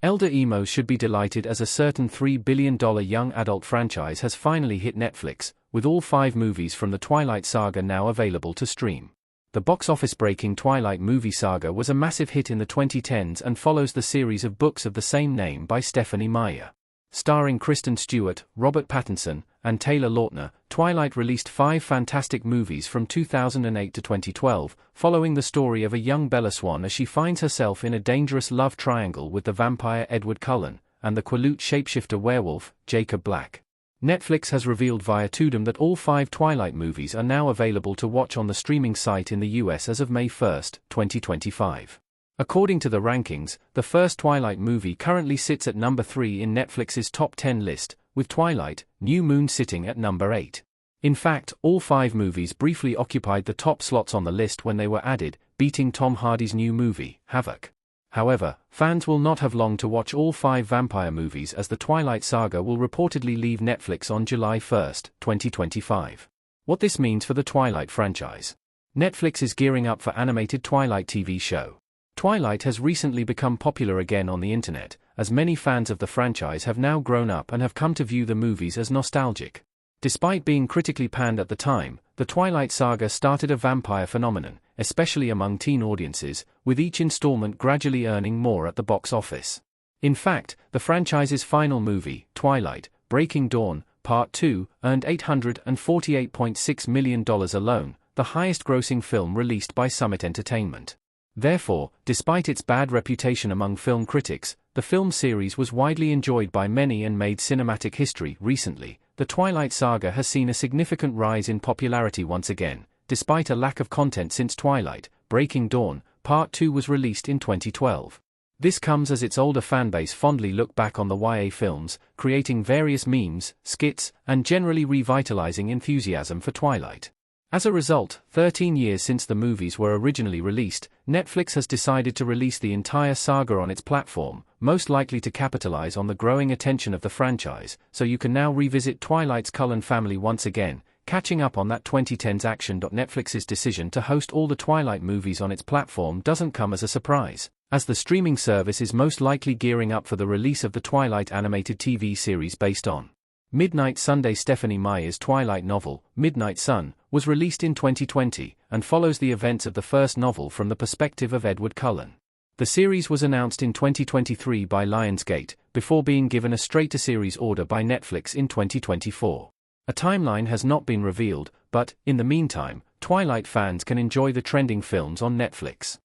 Elder Emos should be delighted as a certain $3 billion young adult franchise has finally hit Netflix, with all 5 movies from the Twilight saga now available to stream. The box office-breaking Twilight movie saga was a massive hit in the 2010s and follows the series of books of the same name by Stephenie Meyer. Starring Kristen Stewart, Robert Pattinson, and Taylor Lautner, Twilight released 5 fantastic movies from 2008 to 2012, following the story of a young Bella Swan as she finds herself in a dangerous love triangle with the vampire Edward Cullen, and the Quileute shapeshifter werewolf, Jacob Black. Netflix has revealed via Tudum that all 5 Twilight movies are now available to watch on the streaming site in the US as of May 1, 2025. According to the rankings, the first Twilight movie currently sits at number 3 in Netflix's top 10 list, with Twilight, New Moon sitting at number 8. In fact, all 5 movies briefly occupied the top slots on the list when they were added, beating Tom Hardy's new movie, Havoc. However, fans will not have long to watch all 5 vampire movies as the Twilight saga will reportedly leave Netflix on July 1, 2025. What this means for the Twilight franchise. Netflix is gearing up for animated Twilight TV show. Twilight has recently become popular again on the internet, as many fans of the franchise have now grown up and have come to view the movies as nostalgic. Despite being critically panned at the time, the Twilight saga started a vampire phenomenon, especially among teen audiences, with each installment gradually earning more at the box office. In fact, the franchise's final movie, Twilight, Breaking Dawn, Part 2, earned $848.6 million alone, the highest-grossing film released by Summit Entertainment. Therefore, despite its bad reputation among film critics, the film series was widely enjoyed by many and made cinematic history. Recently, the Twilight saga has seen a significant rise in popularity once again, despite a lack of content since Twilight, Breaking Dawn, Part 2 was released in 2012. This comes as its older fanbase fondly look back on the YA films, creating various memes, skits, and generally revitalizing enthusiasm for Twilight. As a result, 13 years since the movies were originally released, Netflix has decided to release the entire saga on its platform, most likely to capitalize on the growing attention of the franchise, so you can now revisit Twilight's Cullen family once again, catching up on that 2010s action. Netflix's decision to host all the Twilight movies on its platform doesn't come as a surprise, as the streaming service is most likely gearing up for the release of the Twilight animated TV series based on Midnight Sunday. Stephenie Meyer's Twilight novel, Midnight Sun, was released in 2020, and follows the events of the first novel from the perspective of Edward Cullen. The series was announced in 2023 by Lionsgate, before being given a straight-to-series order by Netflix in 2024. A timeline has not been revealed, but, in the meantime, Twilight fans can enjoy the trending films on Netflix.